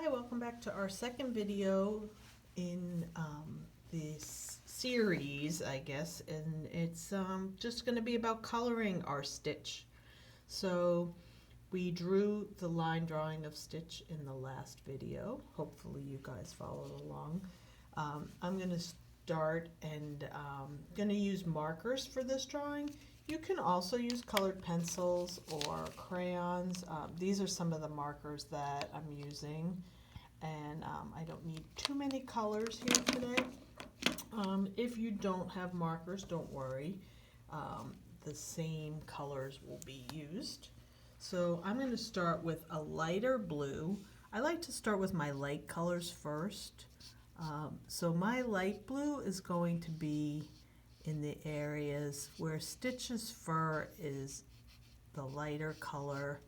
Hi, welcome back to our second video in this series, I guess, and it's just going to be about coloring our stitch. So we drew the line drawing of stitch in the last video. Hopefully you guys followed along. I'm going to start and going to use markers for this drawing. You can also use colored pencils or crayons. These are some of the markers that I'm using, and I don't need too many colors here today. If you don't have markers, don't worry. The same colors will be used. So I'm going to start with a lighter blue. I like to start with my light colors first. So my light blue is going to be in the areas where Stitch's fur is the lighter color.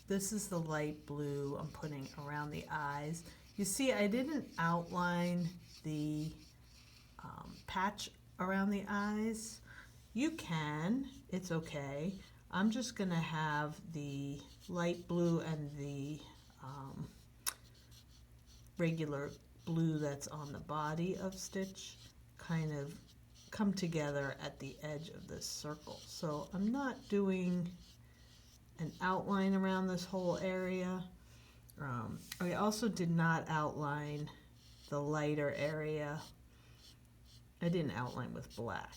This is the light blue I'm putting around the eyes. You see, I didn't outline the patch around the eyes. You can, it's okay. I'm just gonna have the light blue and the regular blue that's on the body of Stitch kind of come together at the edge of this circle. So I'm not doing an outline around this whole area. I also did not outline the lighter area. I didn't outline with black.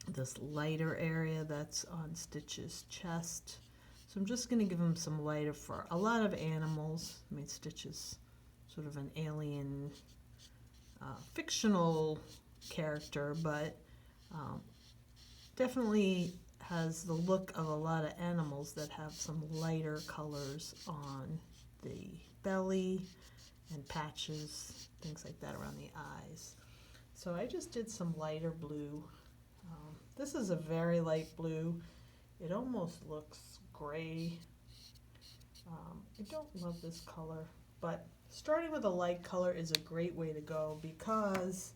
This lighter area that's on Stitch's chest. So I'm just going to give him some lighter fur. A lot of animals, I mean, Stitch is sort of an alien fictional character, but definitely has the look of a lot of animals that have some lighter colors on the belly and patches, things like that around the eyes. So I just did some lighter blue. This is a very light blue. It almost looks gray. I don't love this color, but starting with a light color is a great way to go, because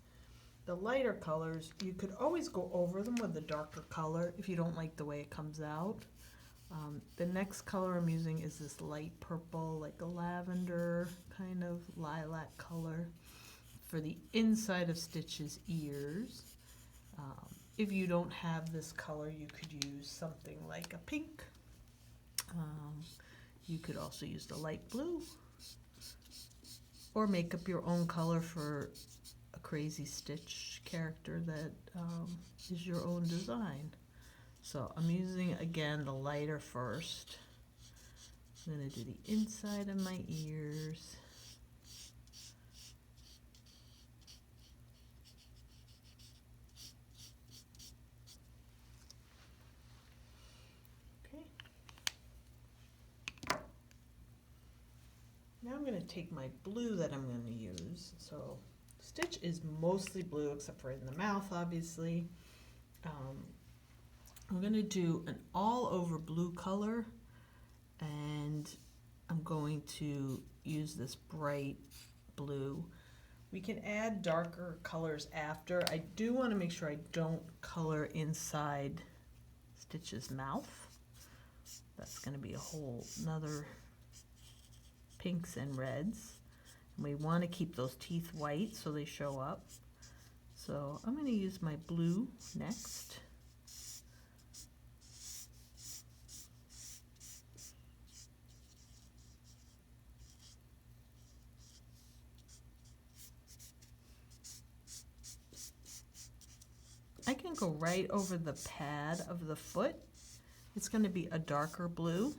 the lighter colors, you could always go over them with a darker color if you don't like the way it comes out. The next color I'm using is this light purple, like a lavender kind of lilac color for the inside of Stitch's ears. If you don't have this color, you could use something like a pink. You could also use the light blue, or make up your own color for a crazy Stitch character that is your own design. So I'm using, again, the lighter first. I'm going to do the inside of my ears. Okay. Now I'm going to take my blue that I'm going to use. So Stitch is mostly blue, except for in the mouth, obviously. I'm going to do an all over blue color, and I'm going to use this bright blue. We can add darker colors after. I do want to make sure I don't color inside Stitch's mouth. That's going to be a whole nother pinks and reds. And we want to keep those teeth white so they show up. So I'm going to use my blue next. I can go right over the pad of the foot. It's going to be a darker blue,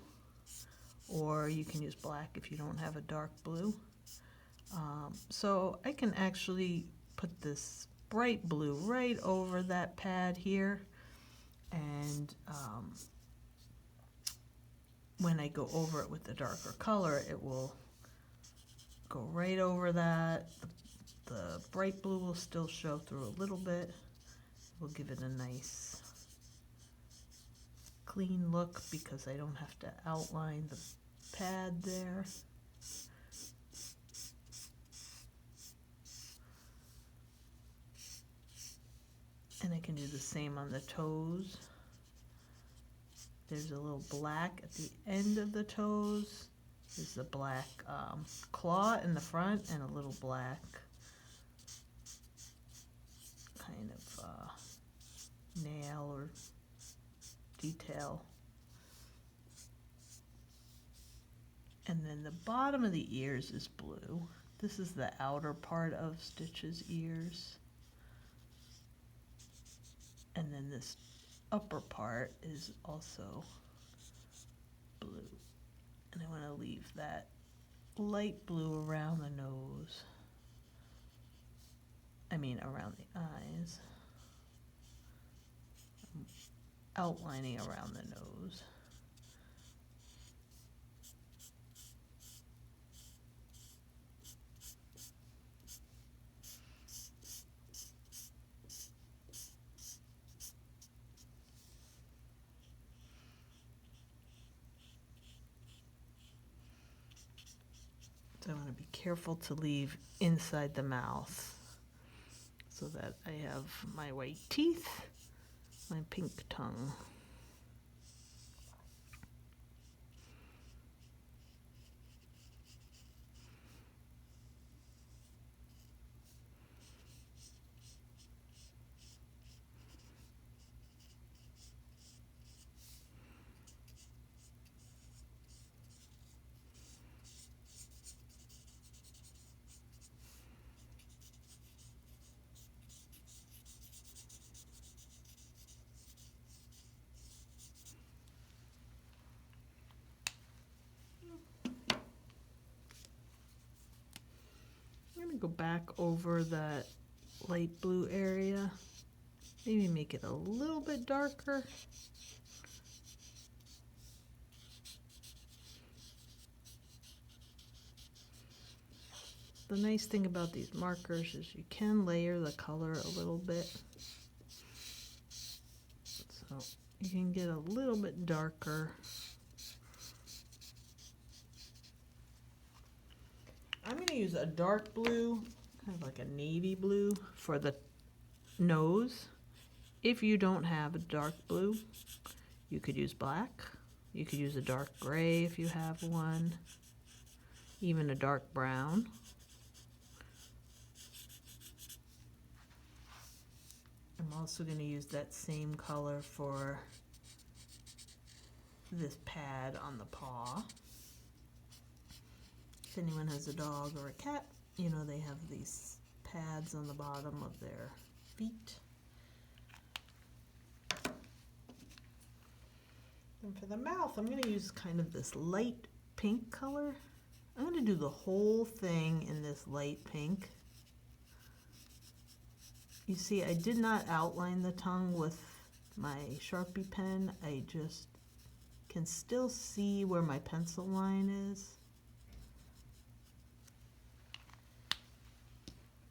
or you can use black if you don't have a dark blue. So I can actually put this bright blue right over that pad here, and when I go over it with the darker color, it will go right over that. The bright blue will still show through a little bit. We'll give it a nice clean look because I don't have to outline the pad there. And I can do the same on the toes. There's a little black at the end of the toes is the black claw in the front and a little black kind of nail or detail. And then the bottom of the ears is blue. This is the outer part of Stitch's ears. And then this upper part is also blue. And I want to leave that light blue around the nose. I mean around the eyes. Outlining around the nose. So I want to be careful to leave inside the mouth so that I have my white teeth, my pink tongue. I'm going to go back over that light blue area, maybe make it a little bit darker. The nice thing about these markers is you can layer the color a little bit. So you can get a little bit darker. I'm going to use a dark blue, kind of like a navy blue for the nose. If you don't have a dark blue, you could use black. You could use a dark gray if you have one, even a dark brown. I'm also going to use that same color for this pad on the paw. If anyone has a dog or a cat, you know they have these pads on the bottom of their feet. And for the mouth, I'm going to use kind of this light pink color. I'm going to do the whole thing in this light pink. You see, I did not outline the tongue with my Sharpie pen. I just can still see where my pencil line is.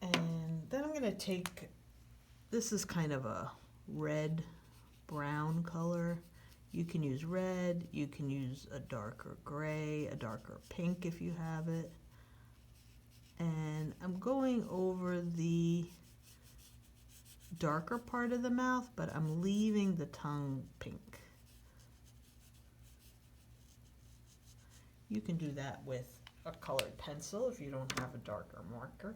And then I'm going to take, this is kind of a red-brown color. You can use red, you can use a darker gray, a darker pink if you have it. And I'm going over the darker part of the mouth, but I'm leaving the tongue pink. You can do that with a colored pencil if you don't have a darker marker.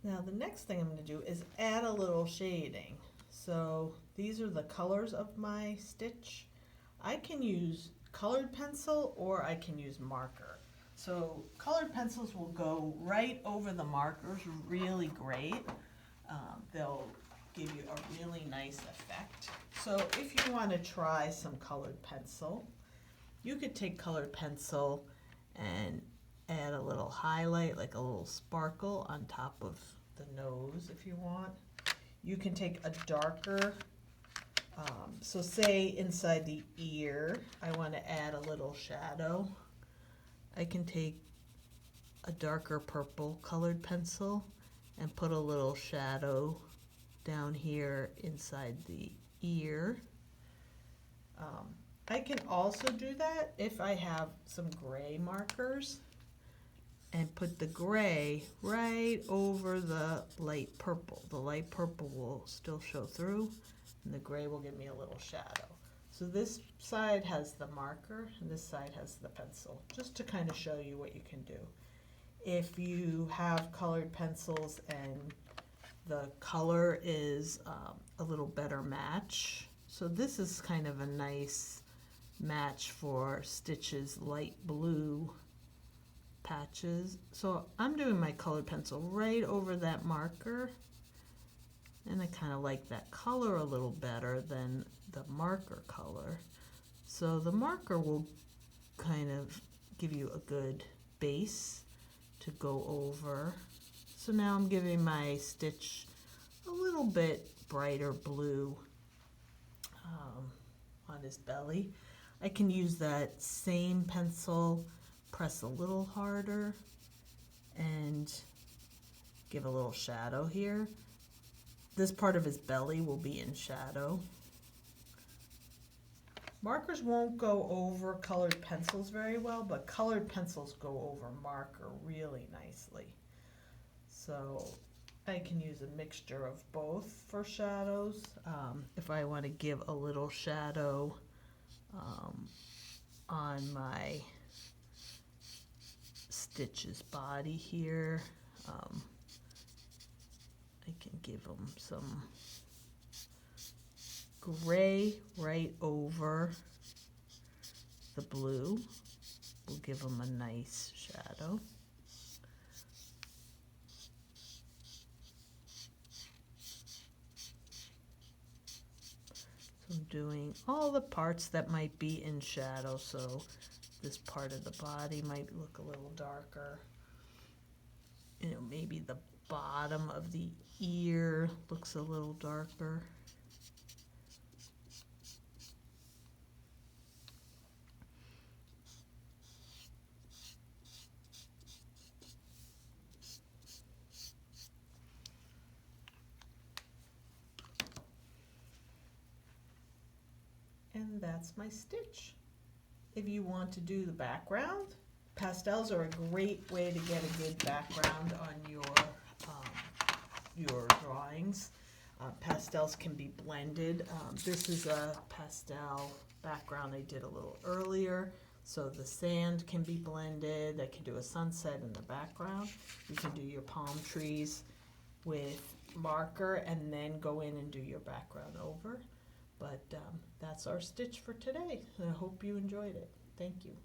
Now the next thing I'm going to do is add a little shading. So these are the colors of my stitch. I can use colored pencil or I can use marker. So colored pencils will go right over the markers really great. They'll give you a really nice effect. So if you want to try some colored pencil, you could take colored pencil and add a little highlight, like a little sparkle on top of the nose if you want. You can take a darker, so say inside the ear, I want to add a little shadow. I can take a darker purple colored pencil and put a little shadow down here inside the ear. I can also do that if I have some gray markers and put the gray right over the light purple. The light purple will still show through and the gray will give me a little shadow. So this side has the marker and this side has the pencil, just to kind of show you what you can do. If you have colored pencils and the color is a little better match, so this is kind of a nice match for Stitch's light blue patches. So I'm doing my colored pencil right over that marker, and I kind of like that color a little better than the marker color. So the marker will kind of give you a good base to go over. So now I'm giving my stitch a little bit brighter blue on his belly. I can use that same pencil, press a little harder, and give a little shadow here. This part of his belly will be in shadow. Markers won't go over colored pencils very well, but colored pencils go over marker really nicely. So I can use a mixture of both for shadows. If I want to give a little shadow on my Stitch's body here, I can give him some gray right over the blue. We'll give him a nice shadow. So I'm doing all the parts that might be in shadow, so this part of the body might look a little darker. You know, maybe the bottom of the ear looks a little darker. And that's my stitch. If you want to do the background, pastels are a great way to get a good background on your drawings. Pastels can be blended. This is a pastel background I did a little earlier, so the sand can be blended. I can do a sunset in the background. You can do your palm trees with marker and then go in and do your background over. But that's our stitch for today, and I hope you enjoyed it. Thank you.